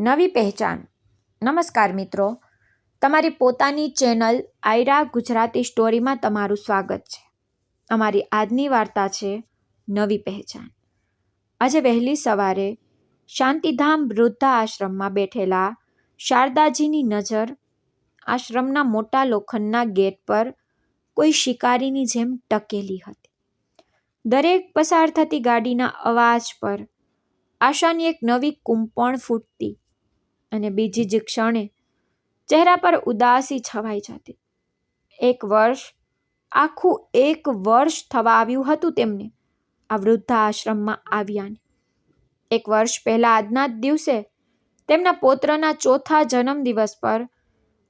નવી પહેચાન. નમસ્કાર મિત્રો, તમારી પોતાની ચેનલ આયરા ગુજરાતી સ્ટોરીમાં તમારું સ્વાગત છે. અમારી આજની વાર્તા છે નવી પહેચાન. આજે વહેલી સવારે શાંતિધામ વૃદ્ધા આશ્રમમાં બેઠેલા શારદાજીની નજર આશ્રમના મોટા લોખંડના ગેટ પર કોઈ શિકારીની જેમ ટકેલી હતી. દરેક પસાર થતી ગાડીના અવાજ પર આશાની એક નવી કુંપણ ફૂટતી અને બીજી જ ક્ષણે ચહેરા પર ઉદાસી છવાઈ જતી. આખું એક વર્ષ થવા આવ્યું હતું તેમને આ વૃદ્ધા આશ્રમમાં આવ્યાને. 1 વર્ષ પહેલા આજના જ દિવસે તેમના પૌત્રના ચોથા જન્મદિવસ પર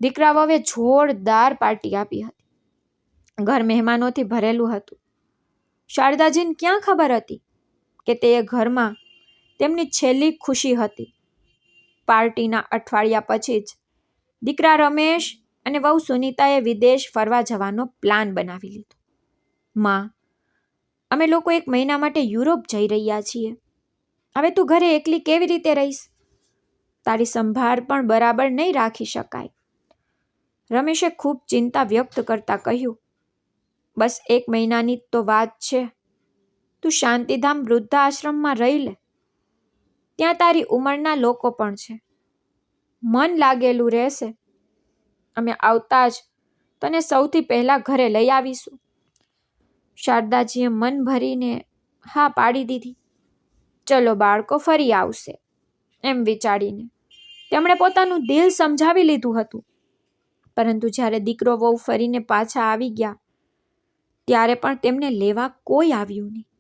દીકરા વહુએ જોરદાર પાર્ટી આપી હતી. ઘર મહેમાનોથી ભરેલું હતું. શારદાજીને ક્યાં ખબર હતી કે તે ઘરમાં તેમની છેલ્લી ખુશી હતી. પાર્ટીના અઠવાડિયા પછી જ દીકરા રમેશ અને વહુ સુનીતાએ વિદેશ ફરવા જવાનો પ્લાન બનાવી લીધો. માં, અમે લોકો 1 મહિના માટે યુરોપ જઈ રહ્યા છીએ. હવે તું ઘરે એકલી કેવી રીતે રહીશ? તારી સંભાળ પણ બરાબર નહીં રાખી શકાય. રમેશે ખૂબ ચિંતા વ્યક્ત કરતા કહ્યું, બસ 1 મહિનાની જ તો વાત છે. તું શાંતિધામ વૃદ્ધા આશ્રમમાં રહી લે. ત્યાં તારી ઉંમરના લોકો પણ છે. મન લાગેલું રહેશે. અમે આવતા જ તને સૌથી પહેલા ઘરે લઈ આવીશું. શારદાજીએ મન ભરીને હા પાડી દીધી. ચલો બાળકો ફરી આવશે એમ વિચારીને તેમણે પોતાનું દિલ સમજાવી લીધું હતું. પરંતુ જ્યારે દીકરો વહુ ફરીને પાછા આવી ગયા ત્યારે પણ તેમને લેવા કોઈ આવ્યું નહીં.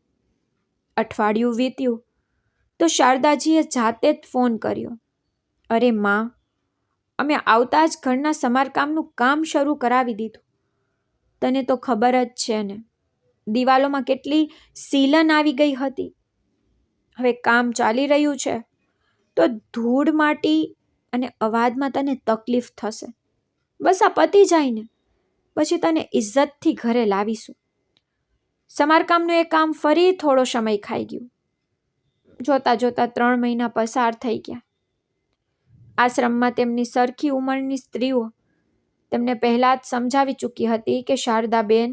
અઠવાડિયું વીત્યું તો શારદાજીએ જાતે જ ફોન કર્યો. અરે માં, અમે આવતા જ ઘરના સમારકામનું કામ શરૂ કરાવી દીધું. તને તો ખબર જ છે ને, દિવાલોમાં કેટલી સીલન આવી ગઈ હતી. હવે કામ ચાલી રહ્યું છે તો ધૂળ માટી અને અવાજમાં તને તકલીફ થશે. બસ આ પતી જાય ને પછી તને ઇજ્જતથી ઘરે લાવીશું. સમારકામનું એ કામ ફરી થોડો સમય ખાઈ ગયું. જોતા જોતા 3 મહિના પસાર થઈ ગયા. આશ્રમમાં તેમની સરખી ઉંમરની સ્ત્રીઓ તેમને પહેલા જ સમજાવી ચૂકી હતી કે શારદાબેન,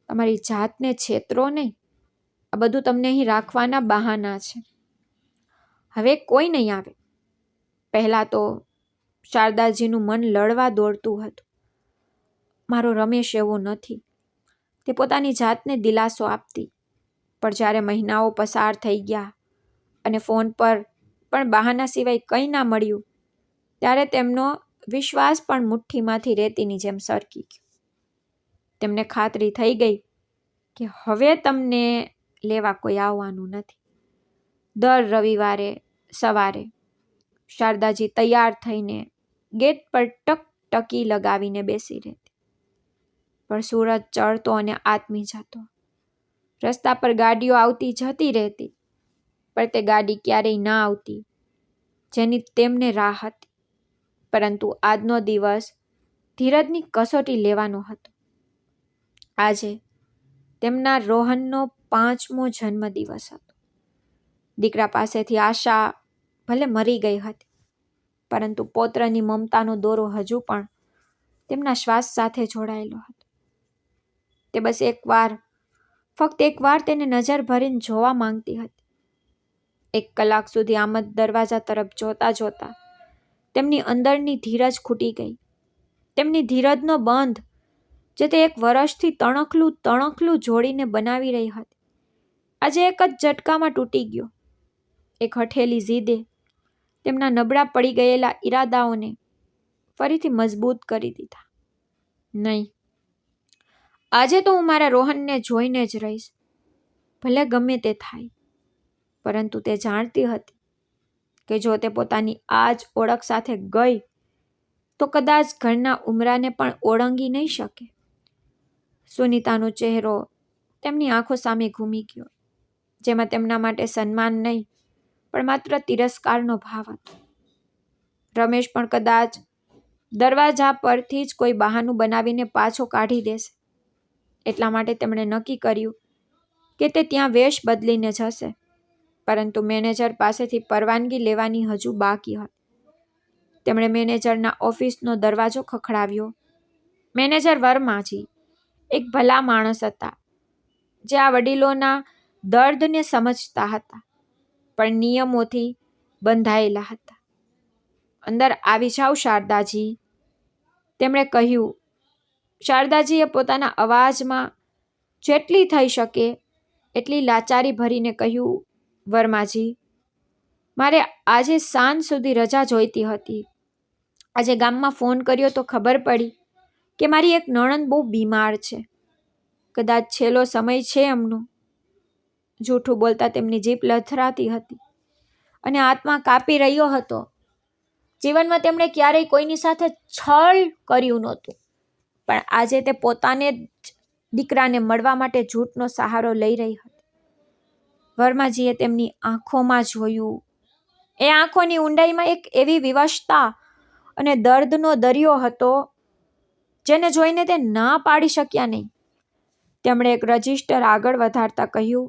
તમારી જાતને છેતરો નહીં. આ બધું તમને અહીં રાખવાના બહાના છે. હવે કોઈ નહીં આવે. પહેલા તો શારદાજીનું મન લડવા દોડતું હતું. મારો રમેશ એવો નથી. તે પોતાની જાતને દિલાસો આપતી. પણ જ્યારે મહિનાઓ પસાર થઈ ગયા અને ફોન પર પણ બહાના સિવાય કંઈ ના મળ્યું ત્યારે તેમનો વિશ્વાસ પણ મુઠ્ઠીમાંથી રેતીની જેમ સરકી ગયો. તેમને ખાતરી થઈ ગઈ કે હવે તમને લેવા કોઈ આવવાનું નથી. દર રવિવારે સવારે શારદાજી તૈયાર થઈને ગેટ પર ટકટકી લગાવીને બેસી રહેતી. પણ સૂરજ ચડતો અને આથમી જતો. રસ્તા પર ગાડીઓ આવતી જતી રહેતી, પણ તે ગાડી ક્યારેય ના આવતી જેની તેમને રાહ હતી. પરંતુ આજનો દિવસ ધીરજની કસોટી લેવાનો હતો. આજે તેમના રોહનનો 5મો જન્મદિવસ હતો. દીકરા પાસેથી આશા ભલે મરી ગઈ હતી, પરંતુ પૌત્રની મમતાનો દોરો હજુ પણ તેમના શ્વાસ સાથે જોડાયેલો હતો. તે બસ ફક્ત એકવાર તેને નજર ભરીને જોવા માંગતી હતી. 1 કલાક સુધી આમ જ દરવાજા તરફ જોતા જોતા તેમની અંદરની ધીરજ ખૂટી ગઈ. તેમની ધીરજનો બંધ જે તે 1 વર્ષથી તણખલું જોડીને બનાવી રહી હતી, આજે એક જ ઝટકામાં તૂટી ગયો. એક હઠેલી જીદે તેમના નબળા પડી ગયેલા ઈરાદાઓને ફરીથી મજબૂત કરી દીધા. નહીં, આજે તો હું મારા રોહનને જોઈને જ રહીશ, ભલે ગમે તે થાય. પરંતુ તે જાણતી હતી કે જો તે પોતાની આ જ ઓળખ સાથે ગઈ તો કદાચ ઘરના ઉમરાને પણ ઓળંગી નહીં શકે. સુનીતાનો ચહેરો તેમની આંખો સામે ઘૂમી ગયો, જેમાં તેમના માટે સન્માન નહીં પણ માત્ર તિરસ્કારનો ભાવ હતો. રમેશ પણ કદાચ દરવાજા પરથી જ કોઈ બહાનું બનાવીને પાછો કાઢી દેશે. એટલા માટે તેમણે નક્કી કર્યું કે તે ત્યાં વેશ બદલીને જશે. પરંતુ મેનેજર પાસેથી પરવાનગી લેવાની હજુ બાકી હતી. તેમણે મેનેજરના ઓફિસનો દરવાજો ખખડાવ્યો. મેનેજર વર્માજી એક ભલા માણસ હતા, જે આ વડીલોના દર્દને સમજતા હતા, પણ નિયમોથી બંધાયેલા હતા. અંદર આવી જાઓ શારદાજી, તેમણે કહ્યું. શારદાજીએ પોતાના અવાજમાં જેટલી થઈ શકે એટલી લાચારી ભરીને કહ્યું, વર્માજી, મારે આજે સાંજ સુધી રજા જોઈતી હતી. આજે ગામમાં ફોન કર્યો તો ખબર પડી કે મારી એક નણંદ બહુ બીમાર છે. કદાચ છેલ્લો સમય છે એમનો. જૂઠું બોલતા તેમની જીભ લથરાતી હતી અને આત્મા કાપી રહ્યો હતો. જીવનમાં તેમણે ક્યારેય કોઈની સાથે છળ કર્યું નહોતું, પણ આજે તે પોતાને જ દીકરાને મળવા માટે જૂઠનો સહારો લઈ રહી હતી. વર્માજીએ તેમની આંખોમાં જોયું. એ આંખોની ઊંડાઈમાં એક એવી વિવશતા અને દર્દનો દરિયો હતો જેને જોઈને તે ના પાડી શક્યા નહીં. તેમણે એક રજિસ્ટર આગળ વધારતા કહ્યું,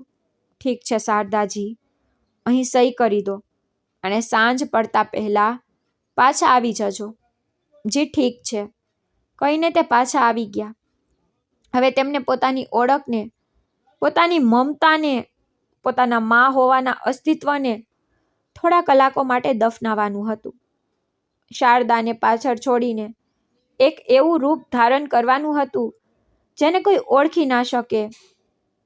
ઠીક છે શારદાજી, અહીં સહી કરી દો અને સાંજ પડતા પહેલા પાછા આવી જજો. જી ઠીક છે, કહીને તે પાછા આવી ગયા. હવે તેમને પોતાની ઓળખને, પોતાની મમતાને, પોતાના મા હોવાના અસ્તિત્વને થોડા કલાકો માટે દફનાવવાનું હતું. શારદાને પાછળ છોડીને એક એવું રૂપ ધારણ કરવાનું હતું જેને કોઈ ઓળખી ના શકે.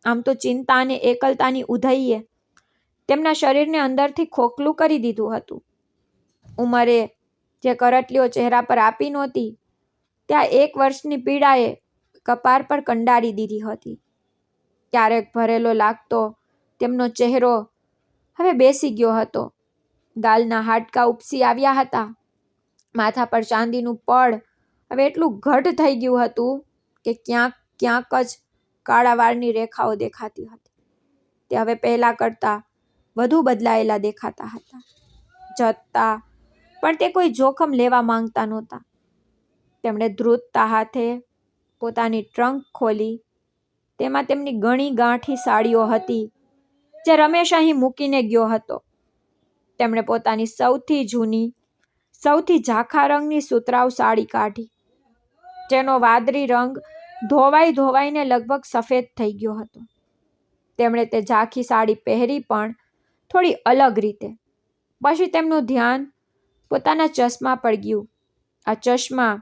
આમ તો ચિંતા અને એકલતાની ઉધઈએ તેમના શરીરને અંદરથી ખોખલું કરી દીધું હતું. ઉંમરે જે કરટલીઓ ચહેરા પર આપી નહોતી, ત્યાં 1 વર્ષની પીડાએ કપાર પર કંડારી દીધી હતી. ક્યારેક ભરેલો લાગતો તેમનો ચહેરો હવે બેસી ગયો હતો. ગાલના હાડકાં ઉપસી આવ્યા હતા. માથા પર ચાંદીનું પડ હવે એટલું ઘટ થઈ ગયું હતું કે ક્યાંક ક્યાંક જ કાળા વાળની રેખાઓ દેખાતી હતી. તે હવે પહેલા કરતાં વધુ બદલાયેલા દેખાતા હતા. જતા પણ તે કોઈ જોખમ લેવા માંગતા નહોતા. તેમણે ધ્રુજતા હાથે પોતાની ટ્રંક ખોલી. તેમાં તેમની ઘણી ગાંઠી સાડીઓ હતી જે રમેશ અહીં મૂકીને ગયો હતો. તેમણે પોતાની સૌથી જૂની, સૌથી ઝાંખા રંગની સુતરાઉ સાડી કાઢી, જેનો વાદળી રંગ ધોવાઈને લગભગ સફેદ થઈ ગયો હતો. તેમણે તે ઝાંખી સાડી પહેરી, પણ થોડી અલગ રીતે. પછી તેમનું ધ્યાન પોતાના ચશ્મા પર ગયું. આ ચશ્મા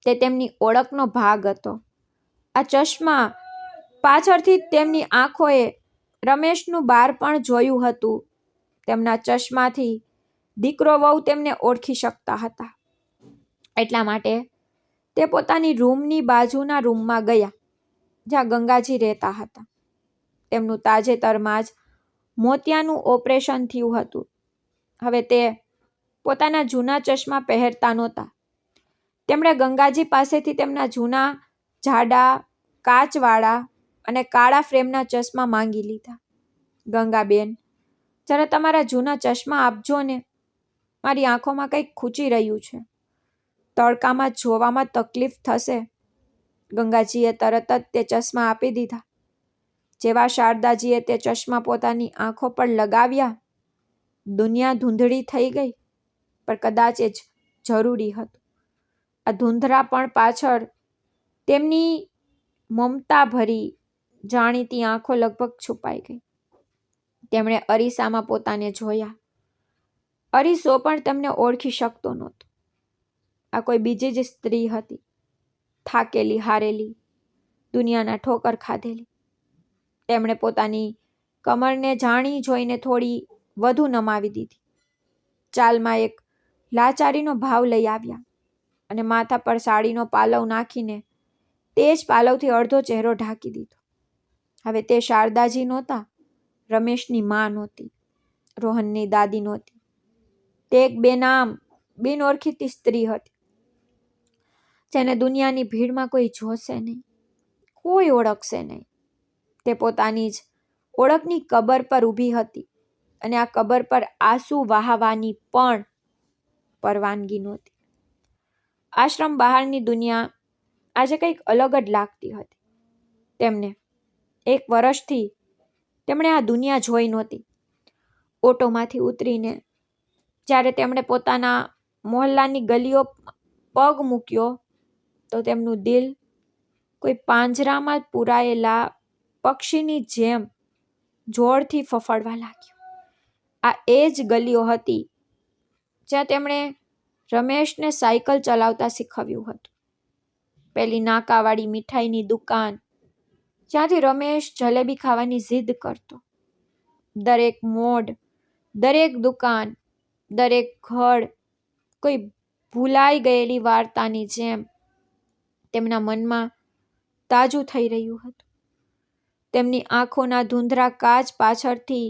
તે તેમની ઓળખનો ભાગ હતો. આ ચશ્મા પાછળથી તેમની આંખોએ રમેશનું બાળપણ જોયું હતું. તેમના ચશ્માથી દીકરો વહુ તેમને ઓળખી શકતા હતા. એટલા માટે તે પોતાની રૂમની બાજુના રૂમમાં ગયા જ્યાં ગંગાજી રહેતા હતા. તેમનું તાજેતરમાં જ મોતિયાનું ઓપરેશન થયું હતું. હવે તે પોતાના જૂના ચશ્મા પહેરતા નહોતા. તેમણે ગંગાજી પાસેથી તેમના જૂના, જાડા, કાચવાળા અને કાળા ફ્રેમના ચશ્મા માંગી લીધા. ગંગાબેન, જરા તમારા જૂના ચશ્મા આપજો ને. મારી આંખોમાં કંઈક ખૂંચી રહ્યું છે. તડકામાં જોવામાં તકલીફ થશે. ગંગાજીએ તરત જ તે ચશ્મા આપી દીધા. જેવા શારદાજીએ તે ચશ્મા પોતાની આંખો પર લગાવ્યા, દુનિયા ધૂંધળી થઈ ગઈ. પણ કદાચ એ જ જરૂરી હતું. આ ધૂંધળા પણ પાછળ તેમની મમતા ભરી જાણીતી આંખો લગભગ છુપાઈ ગઈ. તેમણે અરીસામાં પોતાને જોયા. અરીસો પણ તેમને ઓળખી શકતો નહોતો. આ કોઈ બીજી જ સ્ત્રી હતી, થાકેલી હારેલી, દુનિયાના ઠોકર ખાધેલી. તેમણે પોતાની કમરને જાણી જોઈને થોડી વધુ નમાવી દીધી. ચાલમાં એક લાચારીનો ભાવ લઈ આવ્યા અને માથા પર સાડીનો પાલવ નાખીને તે જ પાલવથી અડધો ચહેરો ઢાંકી દીધો. હવે તે શારદાજી નહોતા, રમેશની મા નહોતી, રોહનની દાદી નહોતી. તે એક બેનામ, બિનઓળખીતી સ્ત્રી હતી જેને દુનિયાની ભીડમાં કોઈ જોશે નહીં, કોઈ ઓળખશે નહીં. તે પોતાની જ ઓળખની કબર પર ઊભી હતી અને આ કબર પર આંસુ વહાવવાની પણ પરવાનગી નહોતી. આશ્રમ બહારની દુનિયા આજે કંઈક અલગ જ લાગતી હતી. તેમને 1 વર્ષથી તેમણે આ દુનિયા જોઈ નહોતી. ઓટોમાંથી ઉતરીને જ્યારે તેમણે પોતાના મોહલ્લાની ગલીઓ પગ મૂક્યો તો તેમનું દિલ કોઈ પાંજરામાં પૂરાયેલા પક્ષીની જેમ જોરથી ફફડવા લાગ્યું. આ એ જ ગલીઓ હતી જ્યાં તેમણે રમેશને સાયકલ ચલાવતા શીખવ્યું હતું. પેલી નાકાવાળી મીઠાઈની દુકાન જ્યાંથી રમેશ જલેબી ખાવાની જીદ કરતો. દરેક મોડ, દરેક દુકાન, દરેક ઘર કોઈ ભૂલાઈ ગયેલી વાર્તાની જેમ તેમના મનમાં તાજું થઈ રહ્યું હતું. તેમની આંખોના ધૂંધળા કાચ પાછળથી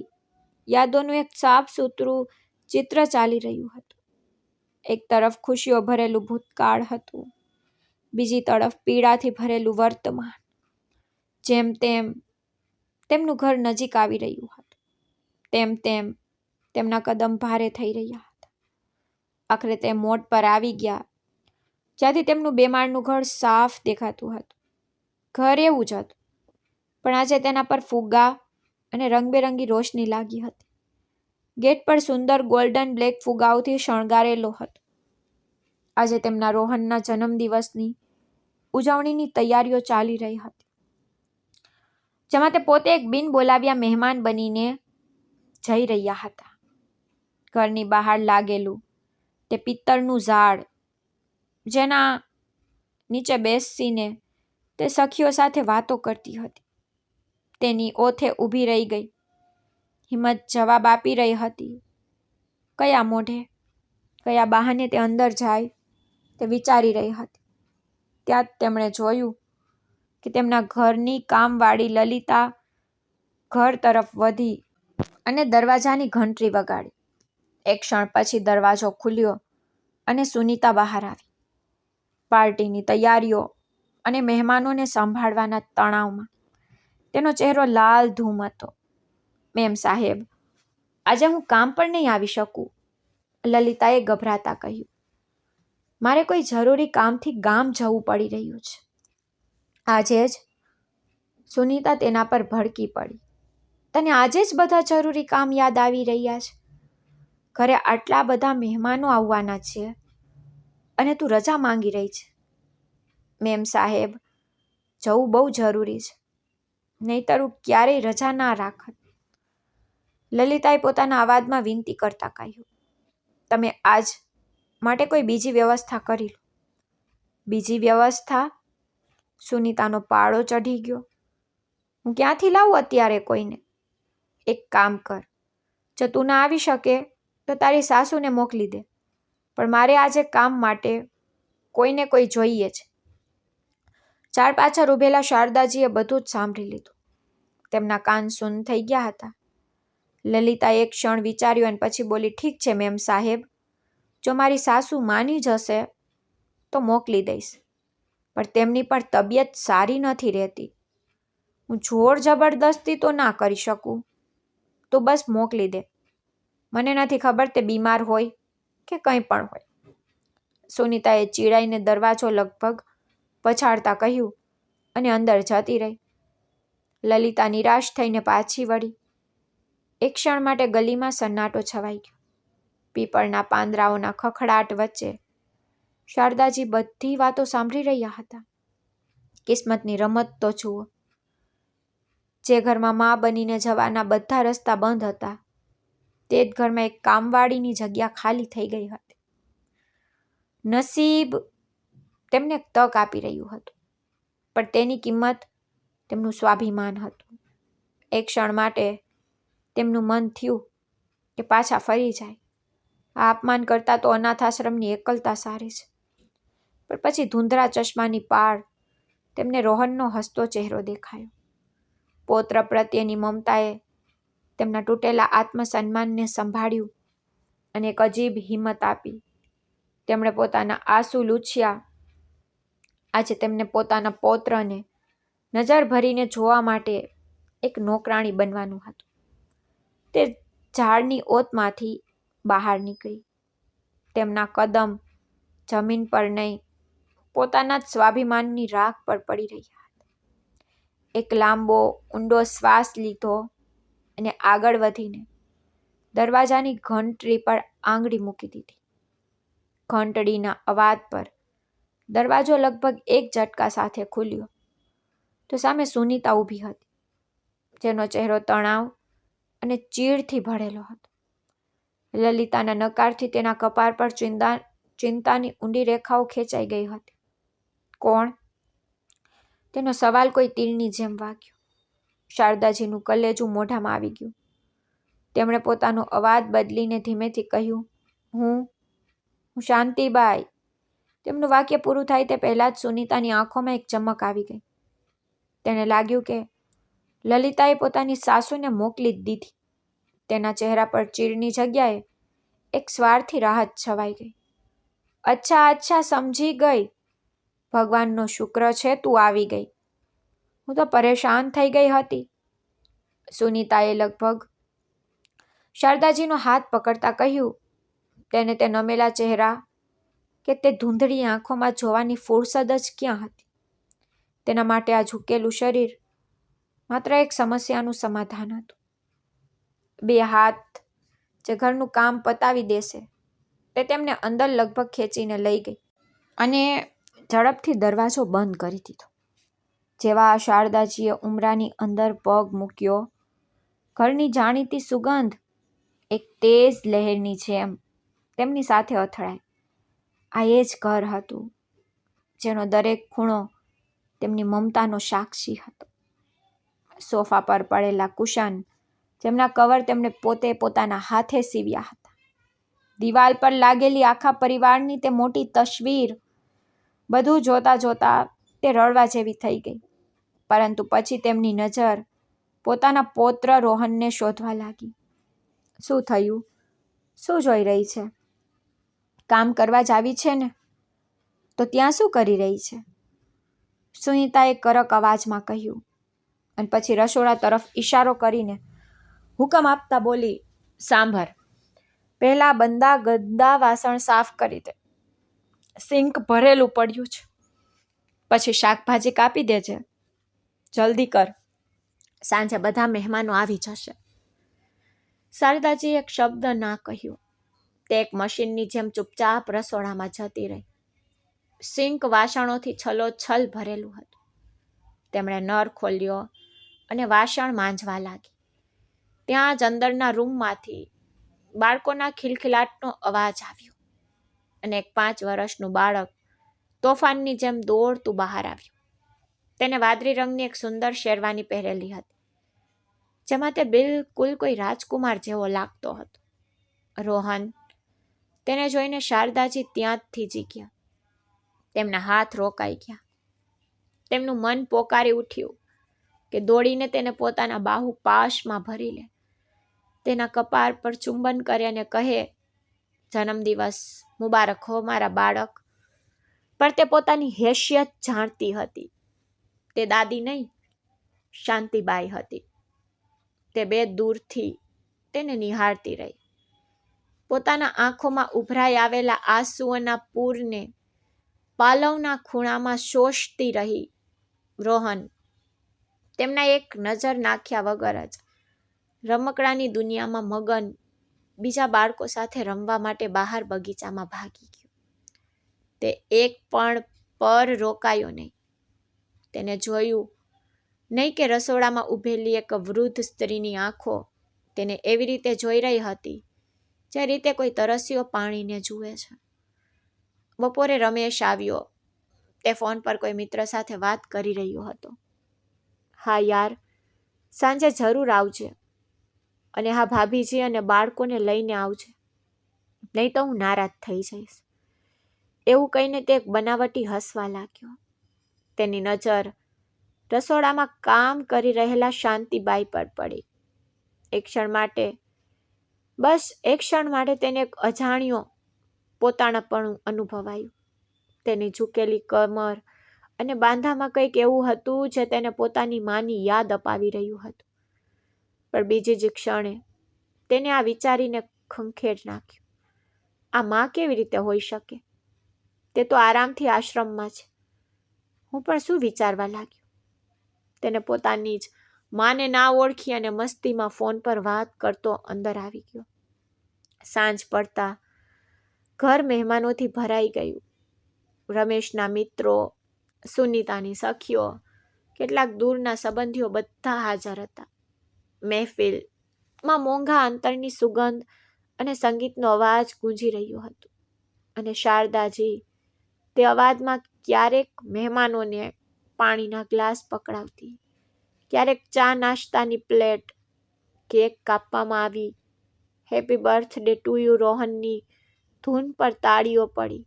યાદોનું એક સાફ સુથરું ચિત્ર ચાલી રહ્યું હતું. એક તરફ ખુશીઓ ભરેલું ભૂતકાળ હતું, બીજી તરફ પીડાથી ભરેલું વર્તમાન. જેમ તેમ તેમનું ઘર નજીક આવી રહ્યું હતું, તેમ તેમ તેમના કદમ ભારે થઈ રહ્યા હતા. આખરે તે મોડ પર આવી ગયા જ્યાંથી તેમનું 2 માળનું ઘર સાફ દેખાતું હતું. ઘર એવું જ હતું, પણ આજે તેના પર ફુગ્ગા અને રંગબેરંગી રોશની લાગી હતી. ગેટ પર સુંદર ગોલ્ડન બ્લેક ફુગ્ગાઓથી શણગારેલો હતો. આજે તેમના રોહનના જન્મદિવસની ઉજવણીની તૈયારીઓ ચાલી રહી હતી, જેમાં તે પોતે એક બિન બોલાવ્યા મહેમાન બનીને જઈ રહ્યા હતા. ઘરની બહાર લાગેલું તે પિત્તળનું ઝાડ, જેના નીચે બેસીને તે સખીઓ સાથે વાતો કરતી હતી, તેની ઓથે ઊભી રહી ગઈ. હિંમત જવાબ આપી રહી હતી. કયા મોઢે, કયા બહાને તે અંદર જાય તે વિચારી રહી હતી. ત્યાં જ તેમણે જોયું કે તેમના ઘરની કામવાળી લલિતા ઘર તરફ વધી અને દરવાજાની ઘંટડી વગાડી. એક ક્ષણ પછી દરવાજો ખુલ્યો અને સુનીતા બહાર આવી. પાર્ટીની તૈયારીઓ અને મહેમાનોને સંભાળવાના તણાવમાં તેનો ચહેરો લાલ ધૂમ હતો. મેમ સાહેબ, આજે હું કામ પર નહીં આવી શકું, લલિતાએ ગભરાતા કહ્યું. મારે કોઈ જરૂરી કામથી ગામ જવું પડી રહ્યું છે. આજે જ? સુનીતા તેના પર ભડકી પડી. તને આજે જ બધા જરૂરી કામ યાદ આવી રહ્યા છે? ઘરે આટલા બધા મહેમાનો આવવાના છે અને તું રજા માંગી રહી છે. મેમ સાહેબ, જવું બહુ જરૂરી છે, નહીંતર હું ક્યારેય રજા ના રાખત, લલિતાએ પોતાના અવાજમાં વિનંતી કરતા કહ્યું. તમે આજ માટે કોઈ બીજી વ્યવસ્થા કરી લો. બીજી વ્યવસ્થા? સુનીતાનો પાળો ચઢી ગયો. હું ક્યાંથી લાવું અત્યારે કોઈને? એક કામ કર, જો તું ના આવી શકે તો તારી સાસુને મોકલી દે, પણ મારે આજે કામ માટે કોઈને કોઈ જોઈએ છે. ઝાડ પાછળ ઊભેલા શારદાજીએ બધું જ સાંભળી લીધું. તેમના કાન સૂન થઈ ગયા હતા. લલિતાએ એક ક્ષણ વિચાર્યું અને પછી બોલી. ઠીક છે મેમ સાહેબ, જો મારી સાસુ માની જશે તો મોકલી દઈશ, પણ તેમની પણ તબિયત સારી નથી રહેતી. હું જોર જબરદસ્તી તો ના કરી શકું, તો બસ મોકલી દે. મને નથી ખબર તે બીમાર હોય કે કંઈ પણ હોય. સુનીતાએ ચીડાઈને દરવાજો લગભગ પછાડતા કહ્યું અને અંદર જતી રહી. લલિતા નિરાશ થઈને પાછી વળી. એક ક્ષણ માટે ગલીમાં સન્નાટો છવાઈ ગયો. પીપળના પાંદડાઓના ખખડાટ વચ્ચે શારદાજી બધી વાતો સાંભળી રહ્યા હતા. કિસ્મતની રમત તો જુઓ. જે ઘરમાં મા બનીને જવાના બધા રસ્તા બંધ હતા, તે જ ઘરમાં એક કામવાળીની જગ્યા ખાલી થઈ ગઈ હતી. નસીબ તેમને તક આપી રહ્યું હતું, પણ તેની કિંમત તેમનું સ્વાભિમાન હતું. એક ક્ષણ માટે તેમનું મન થયું કે પાછા ફરી જાય. આ અપમાન કરતાં તો અનાથાશ્રમની એકલતા સારી છે. પણ પછી ધૂંધળા ચશ્માની પાળ તેમને રોહનનો હસતો ચહેરો દેખાયો. પૌત્ર પ્રત્યેની મમતાએ તેમના તૂટેલા આત્મસન્માનને સંભાળ્યું અને એક અજીબ હિંમત આપી. તેમણે પોતાના આંસુ લૂછ્યા. આજે તેમને પોતાના પૌત્રને નજર ભરીને જોવા માટે એક નોકરાણી બનવાનું હતું. તે ઝાડની ઓતમાંથી બહાર નીકળી. તેમના કદમ જમીન પર નહીં, પોતાના જ સ્વાભિમાનની રાખ પર પડી રહ્યા હતા. એક લાંબો ઊંડો શ્વાસ લીધો અને આગળ વધીને દરવાજાની ઘંટડી પર આંગળી મૂકી દીધી. ઘંટડીના અવાજ પર દરવાજો લગભગ એક ઝટકા સાથે ખુલ્યો તો સામે સુનીતા ઊભી હતી, જેનો ચહેરો તણાવ અને ચીડથી ભરેલો હતો. લલિતાના નકારથી તેના કપાળ પર ચિંતાની ઊંડી રેખાઓ ખેંચાઈ ગઈ હતી. કોણ? તેનો સવાલ કોઈ તીરની જેમ વાગ્યો. શારદાજીનું કલેજું મોઢામાં આવી ગયું. તેમણે પોતાનો અવાજ બદલીને ધીમેથી કહ્યું, હું શાંતિબાઈ. તેમનું વાક્ય પૂરું થાય તે પહેલાં જ સુનીતાની આંખોમાં એક ચમક આવી ગઈ. તેને લાગ્યું કે લલિતાએ પોતાની સાસુને મોકલી જ દીધી. તેના ચહેરા પર ચીડની જગ્યાએ એક સ્વાર્થી રાહત છવાઈ ગઈ. અચ્છા, સમજી ગઈ. ભગવાનનો શુક્ર છે તું આવી ગઈ. હું તો પરેશાન થઈ ગઈ હતી. સુનીતાએ લગભગ શારદાજીનો હાથ પકડતા કહ્યું. તેને તે નમેલા ચહેરા કે તે ધૂંધળી આંખોમાં જોવાની ફુરસદ જ ક્યાં હતી. તેના માટે આ ઝૂકેલું શરીર માત્ર એક સમસ્યાનું સમાધાન હતું. બે હાથ જે ઘરનું કામ પતાવી દેશે તે તેમને અંદર લગભગ ખેંચીને લઈ ગઈ અને ઝડપથી દરવાજો બંધ કરી દીધો. જેવા શારદાજીએ ઉમરાની અંદર પગ મૂક્યો, ઘરની જાણીતી સુગંધ એક તેજ લહેરની જેમ તેમની સાથે અથડાઈ. આ એ જ ઘર હતું જેનો દરેક ખૂણો તેમની મમતાનો સાક્ષી હતો. સોફા પર પડેલા કુશન, જેમના કવર તેમણે પોતે પોતાના હાથે સીવ્યા હતા. દિવાલ પર લાગેલી આખા પરિવારની તે મોટી તસવીર, બધું જોતા જોતા તે રડવા જેવી થઈ ગઈ. પરંતુ પછી તેમની નજર પોતાના પૌત્ર રોહનને શોધવા લાગી. શું થયું? શું જોઈ રહી છે? કામ કરવા જ આવી છે ને? તો ત્યાં શું કરી રહી છે? સુનીતાએ કડક અવાજમાં કહ્યું અને પછી રસોડા તરફ ઈશારો કરીને હુકમ આપતા બોલી, સાંભળ, પહેલા બંદા ગંદા વાસણ સાફ કરી દે. સિંક ભરેલું પડ્યું છે. પછી શાકભાજી કાપી દેજે. જલ્દી કર, સાંજે બધા મહેમાનો આવી જશે. શારદાજી એક શબ્દ ના કહ્યો. તે એક મશીનની જેમ ચૂપચાપ રસોડામાં જતી રહી. સિંક વાસણોથી છલોછલ ભરેલું હતું. તેમણે નળ ખોલ્યો અને વાસણ માંજવા લાગી. ત્યાં જ અંદરના રૂમમાંથી બાળકોના ખિલખિલાટનો અવાજ આવ્યો અને એક 5 વર્ષનું બાળક તોફાનની જેમ દોડતું બહાર આવ્યું. તેને વાદળી રંગની એક સુંદર શેરવાની પહેરેલી હતી, જેમાં તે બિલકુલ કોઈ રાજકુમાર જેવો લાગતો હતો. રોહન તેને જોઈને શારદાજી ત્યાં જ થીજી ગયા. તેમના હાથ રોકાઈ ગયા. તેમનું મન પોકારી ઉઠ્યું કે દોડીને તેને પોતાના બાહુપાશમાં ભરી લે, તેના કપાળ પર ચુંબન કરે અને કહે, જન્મદિવસ મુબારક હો મારા બાળક. પણ તે પોતાની હેસિયત જાણતી હતી. તે દાદી નહીં, શાંતિબાઈ હતી. તે બે દૂરથી તેને નિહાળતી રહી. પોતાના આંખોમાં ઉભરાઈ આવેલા આંસુઓના પૂરને પાલવના ખૂણામાં શોષતી રહી. રોહન તેમના એક નજર નાખ્યા વગર જ રમકડાની દુનિયામાં મગન બીજા બાળકો સાથે રમવા માટે બહાર બગીચામાં ભાગી ગયો. તે એક પણ પર રોકાયો નહીં. તેને જોયું નહીં કે રસોડામાં ઊભેલી એક વૃદ્ધ સ્ત્રીની આંખો તેને એવી રીતે જોઈ રહી હતી જે રીતે કોઈ તરસ્યો પાણીને જુએ છે. બપોરે રમેશ આવ્યો. તે ફોન પર કોઈ મિત્ર સાથે વાત કરી રહ્યો હતો. હા યાર, સાંજે જરૂર આવજે. અને હા ભાભીજી અને બાળકોને લઈને આવજે, નહીં તો હું નારાજ થઈ જઈશ. એવું કહીને તે એક બનાવટી હસવા લાગ્યો. તેની નજર રસોડામાં કામ કરી રહેલા શાંતિબાઈ પર પડી. એક ક્ષણ માટે તેને એક અજાણ્યો પોતાનાપણું અનુભવાયું. તેની ઝૂકેલી કમર અને બાંધામાં કંઈક એવું હતું જે તેને પોતાની માની યાદ અપાવી રહ્યું હતું. પણ બીજી જ ક્ષણે તેને આ વિચારીને ખંખેર નાખ્યું, આ માં કેવી રીતે હોઈ શકે? તે તો આરામથી આશ્રમમાં છે. હું પણ શું વિચારવા લાગ્યો? તેને પોતાની જ માને ના ઓળખી અને મસ્તીમાં ફોન પર વાત કરતો અંદર આવી ગયો. સાંજ પડતા ઘર મહેમાનોથી ભરાઈ ગયું. રમેશના મિત્રો, સુનીતાની સખીઓ, કેટલાક દૂરના સંબંધીઓ બધા હાજર હતા. મહેફિલમાં મોંઘા અંતરની સુગંધ અને સંગીતનો અવાજ ગૂંજી રહ્યો હતો. અને શારદાજી તે અવાજમાં ક્યારેક મહેમાનોને પાણીના ગ્લાસ પકડાવતી, ક્યારેક ચા નાસ્તાની પ્લેટ, કેક કાપવામાં આવી, હેપી બર્થડે ટુ યુ રોહનની ધૂન પર તાળીઓ પડી.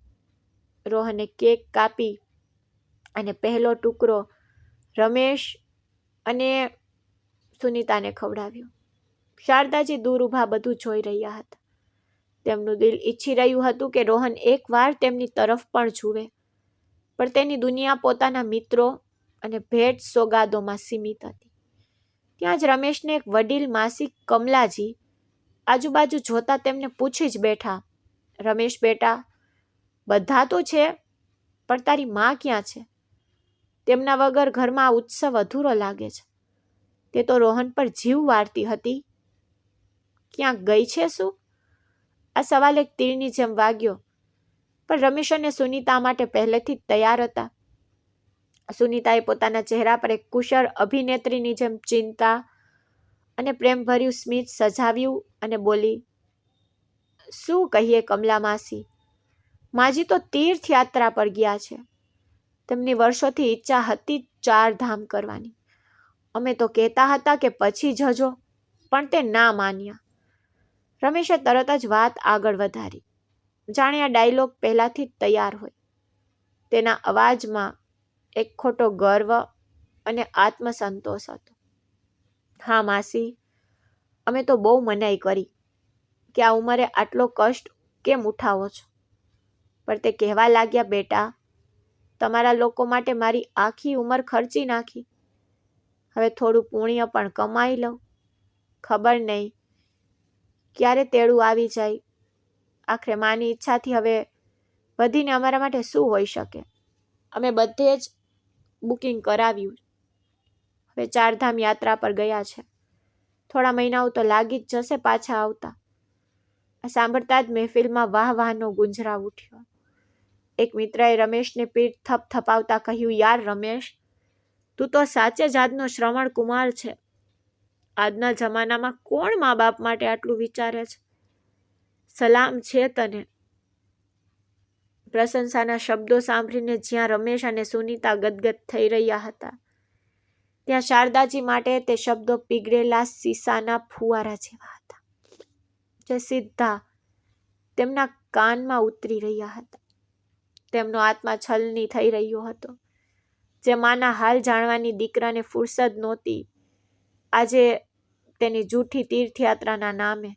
રોહને કેક કાપી અને પહેલો ટુકડો રમેશ અને સુનીતાને ખવડાવ્યો. શારદાજી દૂર ઊભા બધું જોઈ રહ્યા હતા. તેમનું દિલ ઈચ્છી રહ્યું હતું કે રોહન એકવાર તેમની તરફ પણ જુએ, પણ તેની દુનિયા પોતાના મિત્રો અને ભેટ સોગાદોમાં સીમિત હતી. ત્યાં જ રમેશને એક વડીલ માસી કમલાજી આજુબાજુ જોતા તેમને પૂછી જ બેઠા, રમેશ બેટા, બધા તો છે, પણ તારી માં ક્યાં છે? તેમના વગર ઘરમાં આ ઉત્સવ અધૂરો લાગે છે. તે તો રોહન પર જીવ વાળતી હતી, ક્યાંક ગઈ છે શું? આ સવાલ એક તીરની જેમ વાગ્યો, પણ રમેશ અને સુનીતા માટે પહેલેથી જ તૈયાર હતા. સુનીતાએ પોતાના ચહેરા પર એક કુશળ અભિનેત્રીની જેમ ચિંતા અને પ્રેમભર્યું સ્મિત સજાવ્યું અને બોલી, શું કહીએ કમલા માસી, માજી તો તીર્થયાત્રા પર ગયા છે. તેમની વર્ષોથી ઈચ્છા હતી 4 ધામ કરવાની. અમે તો કહેતા હતા કે પછી જજો, પણ તે ના માન્યા. રમેશે તરત જ વાત આગળ વધારી, જાણે આ ડાયલોગ પહેલાથી જ તૈયાર હોય. તેના અવાજમાં એક ખોટો ગર્વ અને આત્મસંતોષ હતો. હા માસી, અમે તો બહુ મનાઈ કરી કે આ ઉંમરે આટલો કષ્ટ કેમ ઉઠાવો છો, પણ તે કહેવા લાગ્યા, બેટા, તમારા લોકો માટે મારી આખી ઉંમર ખર્ચી નાખી. હવે થોડું પુણ્ય પણ કમાઈ લઉં. ખબર નહીં ક્યારે તેડું આવી જાય. આખરે માની ઈચ્છાથી હવે વધીને અમારા માટે શું હોઈ શકે? અમે બધે જ બુકિંગ કરાવ્યું. હવે 4 ધામ યાત્રા પર ગયા છે. થોડા મહિનાઓ તો લાગી જ જશે પાછા આવતા. આ સાંભળતા જ મહેફિલમાં વાહ વાહનો ગુંજરાવ ઉઠ્યો. એક મિત્રએ રમેશને પીઠ થપથપાવતા કહ્યું, યાર રમેશ, તું તો સાચે જ આજનો શ્રવણ કુમાર છે. આજના જમાનામાં કોણ મા બાપ માટે આટલું વિચારે છે? સલામ છે તને. પ્રશંસાના શબ્દો સાંભળીને જ્યાં રમેશ અને સુનીતા ગદગદ થઈ રહ્યા હતા, ત્યાં શારદાજી માટે તે શબ્દો પીગળેલા શીશાના ફુવારા જેવા હતા, જે સીધા તેમના કાનમાં ઉતરી રહ્યા હતા. તેમનો આત્મા છલની થઈ રહ્યો હતો. જે માના હાલ જાણવાની દીકરાને ફુરસદ નહોતી, આજે તેની જૂઠી તીર્થયાત્રાના નામે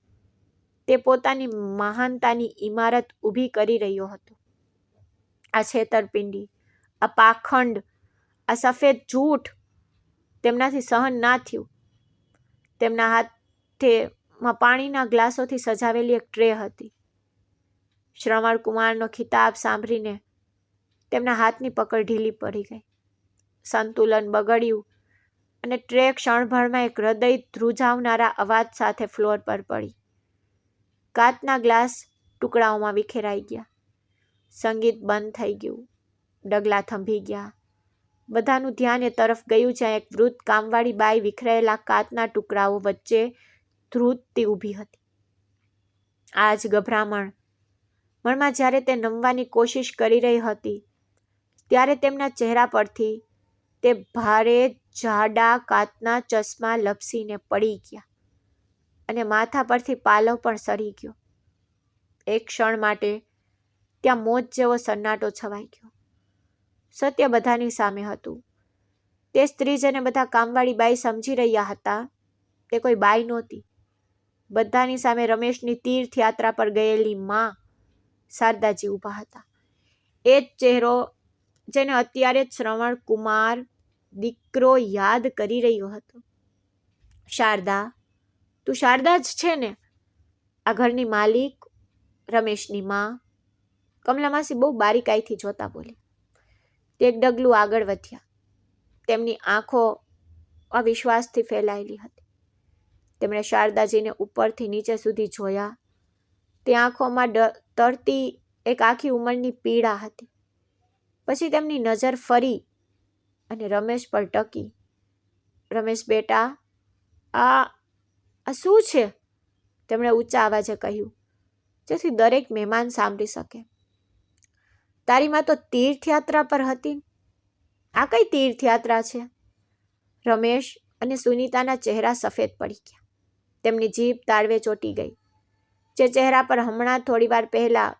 તે પોતાની મહાનતાની ઇમારત ઊભી કરી રહ્યો હતો. આ છેતરપિંડી, આ પાખંડ, આ સફેદ જૂઠ તેમનાથી સહન ના થયું. તેમના હાથેમાં પાણીના ગ્લાસોથી સજાવેલી એક ટ્રે હતી. શ્રવણ કુમારનો ખિતાબ સાંભળીને તેમના હાથની પકડ ઢીલી પડી ગઈ. સંતુલન બગડ્યું અને ટ્રે ક્ષણભરમાં એક હૃદય ધ્રુજાવનારા અવાજ સાથે ફ્લોર પર પડી. કાચના ગ્લાસ ટુકડાઓમાં વિખેરાઈ ગયા. સંગીત બંધ થઈ ગયું. ડગલા થંભી ગયા. બધાનું ધ્યાન એ તરફ ગયું જ્યાં એક વૃદ્ધ કામવાળી બાઈ વિખરાયેલા કાચના ટુકડાઓ વચ્ચે ધ્રુજતી ઊભી હતી. આ જ ગભરામણ મનમાં જ્યારે તે નમવાની કોશિશ કરી રહી હતી, ત્યારે તેમના ચહેરા પરથી તે ભારે જાડા કાચના ચશ્મા લપસીને પડી ગયા અને માથા પરથી પાલવ પણ સરી ગયો. એક ક્ષણ માટે ત્યાં મોત જેવો સન્નાટો છવાઈ ગયો. સત્ય બધાની સામે હતું. તે સ્ત્રી જેને બધા કામવાળી બાઈ સમજી રહ્યા હતા, તે કોઈ બાઈ નહોતી. બધાની સામે રમેશની તીર્થયાત્રા પર ગયેલી માં શારદાજી ઊભા હતા. એ જ ચહેરો જેને અત્યારે જ શ્રવણ કુમાર દીકરો યાદ કરી રહ્યો હતો. શારદા, તું શારદા જ છે ને? આ ઘરની માલિક, રમેશની માં. કમલા માસી બહુ બારીકાઈથી જોતા બોલી. તે એક ડગલું આગળ વધ્યા. તેમની આંખો અવિશ્વાસથી ફેલાયેલી હતી. તેમણે શારદાજીને ઉપરથી નીચે સુધી જોયા. તે આંખોમાં તરતી એક આખી ઉંમરની પીડા હતી. પછી તેમની નજર ફરી અને રમેશ પર ટકી. રમેશ બેટા, આ શું છે? તેમણે ઊંચા અવાજે કહ્યું, જેથી દરેક મહેમાન સાંભળી શકે. તારી માં તો તીર્થયાત્રા પર હતી. આ કઈ તીર્થયાત્રા છે? રમેશ અને સુનીતાના ચહેરા સફેદ પડી ગયા. તેમની જીભ તાળવે ચોંટી ગઈ. જે ચહેરા પર હમણાં થોડી વાર પહેલા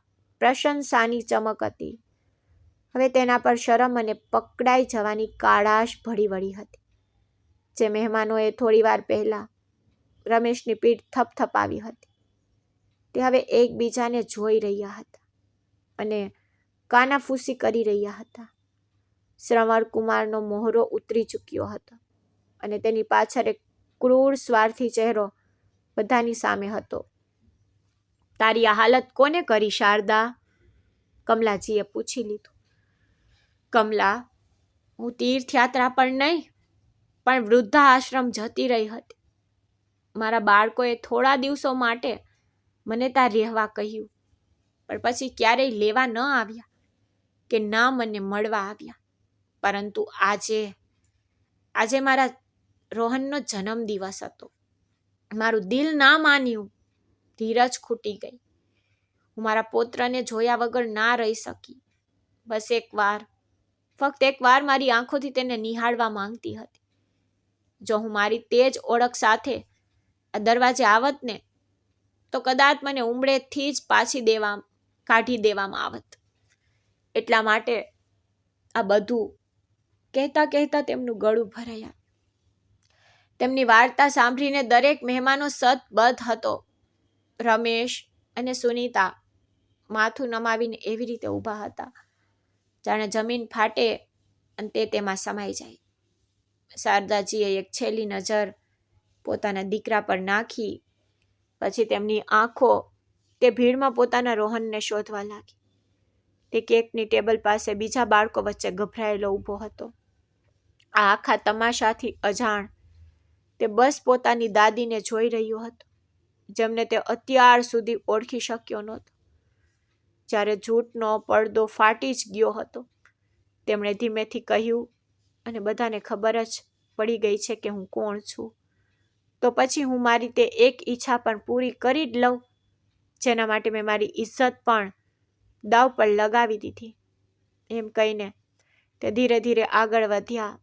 પ્રશંસાની ચમક હતી, હવે તેના પર શરમ અને પકડાઈ જવાની કાળાશ ભળી વળી હતી. જે મહેમાનોએ થોડી વાર પહેલા રમેશની પીઠ થપથપાવી હતી, તે હવે એકબીજાને જોઈ રહ્યા હતા અને કાનાફૂસી કરી રહ્યા હતા. શ્રવણ કુમારનો મોહરો ઉતરી ચૂક્યો હતો અને તેની પાછળ એક ક્રૂર સ્વાર્થી ચહેરો બધાની સામે હતો. તારી આ હાલત કોને કરી શારદા? કમલાજીએ પૂછી લીધું. કમલા, હું તીર્થયાત્રા પર નહીં, પણ વૃદ્ધાશ્રમ જતી રહી હતી. મારા બાળકોએ થોડા દિવસો માટે મને ત્યાં રહેવા કહ્યું, પણ પછી ક્યારેય લેવા ન આવ્યા કે ના મને મળવા આવ્યા. પરંતુ આજે મારા રોહનનો જન્મદિવસ હતો. મારું દિલ ના માન્યું. ધીરજ ખૂટી ગઈ. હું મારા પૌત્રને જોયા વગર ના રહી શકી. બસ ફક્ત એકવાર મારી આંખોથી તેને નિહાળવા માંગતી હતી. જો હું મારી તે જ ઓળખ સાથે આ દરવાજે આવત ને, તો કદાચ મને ઉંબળેથી જ કાઢી દેવામાં આવત. એટલા માટે આ બધું કહેતા કહેતા તેમનું ગળું ભરાયા. તેમની વાર્તા સાંભળીને દરેક મહેમાનો સતબદ્ધ હતો. રમેશ અને સુનીતા માથું નમાવીને એવી રીતે ઊભા હતા, જાણે જમીન ફાટે અને તે તેમાં સમાઈ જાય. શારદાજીએ એક છેલ્લી નજર પોતાના દીકરા પર નાખી. પછી તેમની આંખો તે ભીડમાં પોતાના રોહનને શોધવા લાગી. તે કેકની ટેબલ પાસે બીજા બાળકો વચ્ચે ગભરાયેલો ઊભો હતો. આ આખા તમાશાથી અજાણ તે બસ પોતાની દાદીને જોઈ રહ્યો હતો, જેમને તે અત્યાર સુધી ઓળખી શક્યો નહોતો. જ્યારે જૂઠનો પડદો ફાટી જ ગયો હતો, તેમણે ધીમેથી કહ્યું, અને બધાને ખબર જ પડી ગઈ છે કે હું કોણ છું, તો પછી હું મારી તે એક ઈચ્છા પણ પૂરી કરી જ લઉં, જેના માટે મેં મારી ઇજ્જત પણ દાવ પર લગાવી દીધી. એમ કહીને તે ધીરે ધીરે આગળ વધ્યા.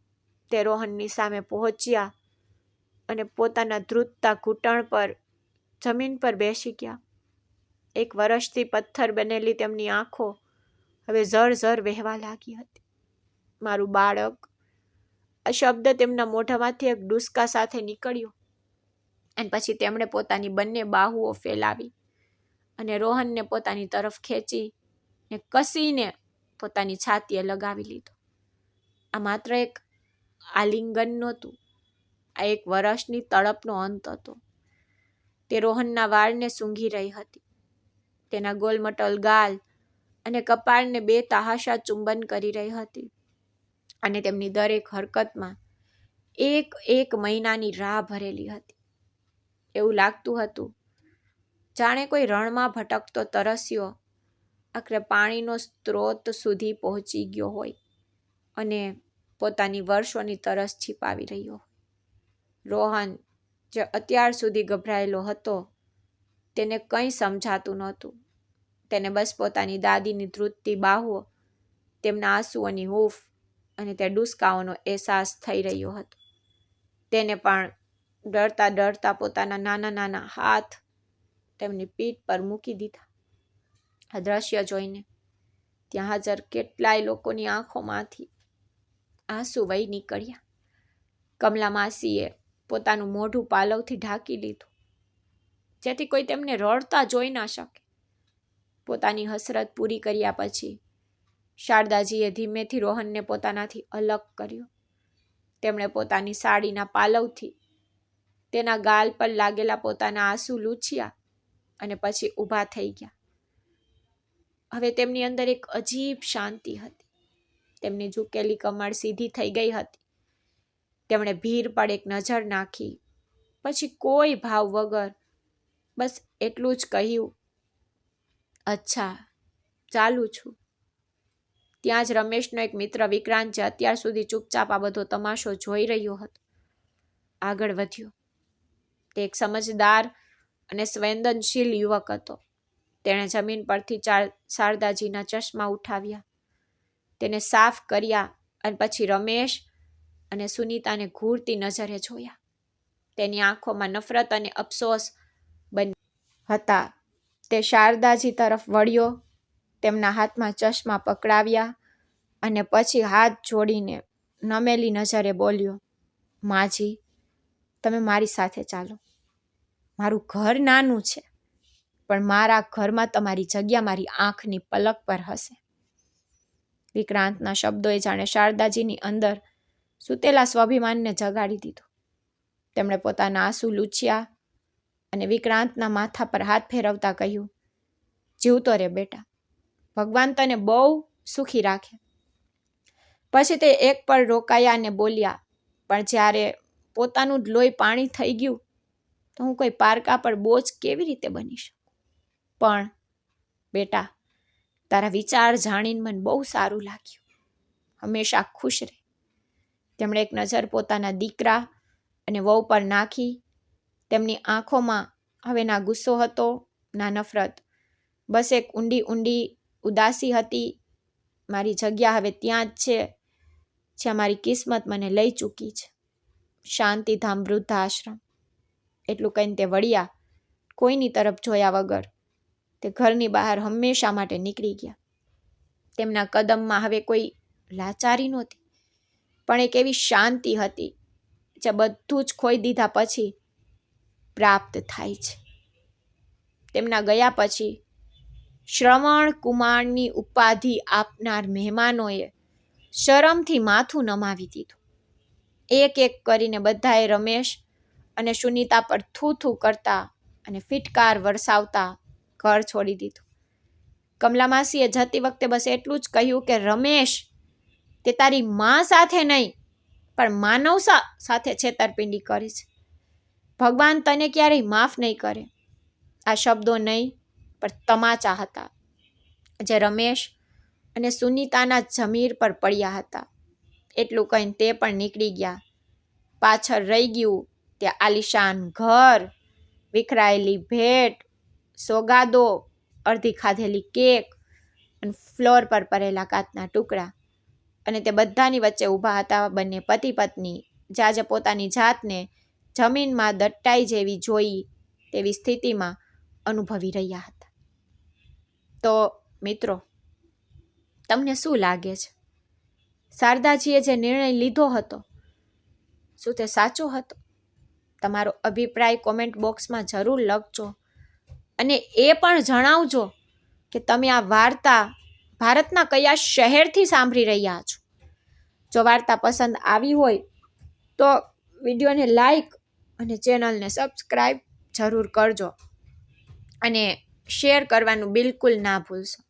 તે રોહનની સામે પહોંચ્યા અને પોતાના ધ્રુજતા ઘૂંટણ પર જમીન પર બેસી ગયા. 1 વર્ષથી પથ્થર બનેલી તેમની આંખો હવે ઝરઝર વહેવા લાગી હતી. મારું બાળક. આ શબ્દ તેમના મોઢામાંથી એક ડૂસકા સાથે નીકળ્યો અને પછી તેમણે પોતાની બંને બાહુઓ ફેલાવી અને રોહનને પોતાની તરફ ખેંચી ને કસીને પોતાની છાતીએ લગાવી લીધો. આ માત્ર એક આલિંગન નહોતું, આ 1 વર્ષની તડપનો અંત હતો. તે રોહનના વાળને સૂંઘી રહી હતી, તેના ગોલમટોલ ગાલ અને કપાળને 2 તહાશા ચુંબન કરી રહી હતી, અને તેમની દરેક હરકતમાં એક મહિનાની રાહ ભરેલી હતી. એવું લાગતું હતું જાણે કોઈ રણમાં ભટકતો તરસ્યો આખરે પાણીનો સ્ત્રોત સુધી પહોંચી ગયો હોય અને પોતાની વર્ષોની તરસ છીપાવી રહ્યો. રોહન, જે અત્યાર સુધી ગભરાયેલો હતો, તેને કંઈ સમજાતું નહોતું. તેને બસ પોતાની દાદીની ધ્રુજતી બાહુઓ, તેમના આંસુઓની હૂંફ અને તે ડૂસકાઓનો અહેસાસ થઈ રહ્યો હતો. તેને પણ ડરતા ડરતા પોતાના નાના નાના હાથ તેમની પીઠ પર મૂકી દીધા. આ દ્રશ્ય જોઈને ત્યાં હાજર કેટલાય લોકોની આંખોમાંથી આંસુ વહી નીકળ્યા. કમલા માસીએ પોતાનું મોઢું પાલવથી ઢાંકી લીધું, જેથી કોઈ તેમને રડતા જોઈ ના શકે. પોતાની હસરત પૂરી કર્યા પછી શારદાજીએ ધીમેથી રોહનને પોતાનાથી અલગ કર્યો. તેમણે પોતાની સાડીના પાલવથી તેના ગાલ પર લાગેલા પોતાના આંસુ લૂછ્યા અને પછી ઊભા થઈ ગયા. હવે તેમની અંદર એક અજીબ શાંતિ હતી. તેમની ઝૂકેલી કમર સીધી થઈ ગઈ હતી. તેમણે ભીર પર એક નજર નાખી, પછી કોઈ ભાવ વગર બસ એટલું જ કહ્યું, અચ્છા, ચાલું છું. ત્યાં જ રમેશનો એક મિત્ર વિક્રાંત, જે અત્યાર સુધી ચૂપચાપ આ બધો તમાશો જોઈ રહ્યો હતો, આગળ વધ્યો. તે એક સમજદાર અને સંવેદનશીલ યુવક હતો. તેણે જમીન પરથી શારદાજીના ચશ્મા ઉઠાવ્યા, તેને સાફ કર્યા અને પછી રમેશ અને સુનીતાને ઘૂરતી નજરે જોયા. તેની આંખોમાં નફરત અને અફસોસ બંને હતા. તે શારદાજી તરફ વળ્યો, તેમના હાથમાં ચશ્મા પકડાવ્યા અને પછી હાથ જોડીને નમેલી નજરે બોલ્યો, માજી, તમે મારી સાથે ચાલો. મારું ઘર નાનું છે, પણ મારા ઘરમાં તમારી જગ્યા મારી આંખની પલક પર હશે. વિક્રાંતના શબ્દોએ જાણે શારદાજીની અંદર સૂતેલા સ્વાભિમાનને જગાડી દીધું. તેમણે પોતાના આંસુ લૂછ્યા અને વિક્રાંતના માથા પર હાથ ફેરવતા કહ્યું, જીવતો રે બેટા, ભગવાન તને બહુ સુખી રાખે. પછી તે એક પળ રોકાયા અને બોલ્યા, પણ જ્યારે પોતાનું જ લોહી પાણી થઈ ગયું તો હું કોઈ પારકા પર બોજ કેવી રીતે બની શકું? પણ બેટા, તારા વિચાર જાણીને મને બહુ સારું લાગ્યું. હંમેશા ખુશ રહે. તેમણે એક નજર પોતાના દીકરા અને વહુ પર નાખી. તેમની આંખોમાં હવે ના ગુસ્સો હતો, ના નફરત, બસ એક ઊંડી ઊંડી ઉદાસી હતી. મારી જગ્યા હવે ત્યાં જ છે જ્યાં મારી કિસ્મત મને લઈ ચૂકી છે, શાંતિધામ વૃદ્ધાશ્રમ. એટલું કહીને તે વળ્યા, કોઈની તરફ જોયા વગર. તે ઘરની બહાર હંમેશા માટે નીકળી ગયા. તેમના કદમમાં હવે કોઈ લાચારી નહોતી, પણ એક એવી શાંતિ હતી જે બધું જ ખોઈ દીધા પછી પ્રાપ્ત થાય છે. તેમના ગયા પછી શ્રવણ કુમારની ઉપાધિ આપનાર મહેમાનોએ શરમથી માથું નમાવી દીધું. એક એક કરીને બધાએ રમેશ અને સુનીતા પર થૂ થૂ કરતા અને ફિટકાર વરસાવતા ઘર છોડી દીધું. કમલા માસીએ જતી વખતે બસ એટલું જ કહ્યું કે રમેશ, તે તારી માં સાથે નહીં પણ માનવ સાથે છેતરપિંડી કરી છે. ભગવાન તને ક્યારેય માફ નહીં કરે. આ શબ્દો નહીં પણ તમાચા હતા જે રમેશ અને સુનીતાના જમીર પર પડ્યા હતા. એટલું કહીને તે પણ નીકળી ગયા. પાછળ રહી ગયું ત્યાં આલિશાન ઘર, વિખરાયેલી ભેટ, સોગાદો, અડધી ખાધેલી કેક અને ફ્લોર પર પડેલા કાચના ટુકડા. અને તે બધાની વચ્ચે ઊભા હતા બંને પતિ પત્ની, જે આજે પોતાની જાતને જમીનમાં દટ્ટાઈ જેવી જોઈ તેવી સ્થિતિમાં અનુભવી રહ્યા હતા. તો મિત્રો, તમને શું લાગે છે? શારદાજીએ જે નિર્ણય લીધો હતો, શું તે સાચો હતો? તમારો અભિપ્રાય કોમેન્ટ બોક્સમાં જરૂર લખજો અને એ પણ જણાવજો કે તમે આ વાર્તા ભારતના કયા શહેરથી સાંભળી રહ્યા છો. જો વાર્તા પસંદ આવી હોય તો વિડીયોને લાઈક અને ચેનલને સબસ્ક્રાઈબ જરૂર કરજો અને શેર કરવાનું બિલકુલ ના ભૂલશો.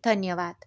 ધન્યવાદ.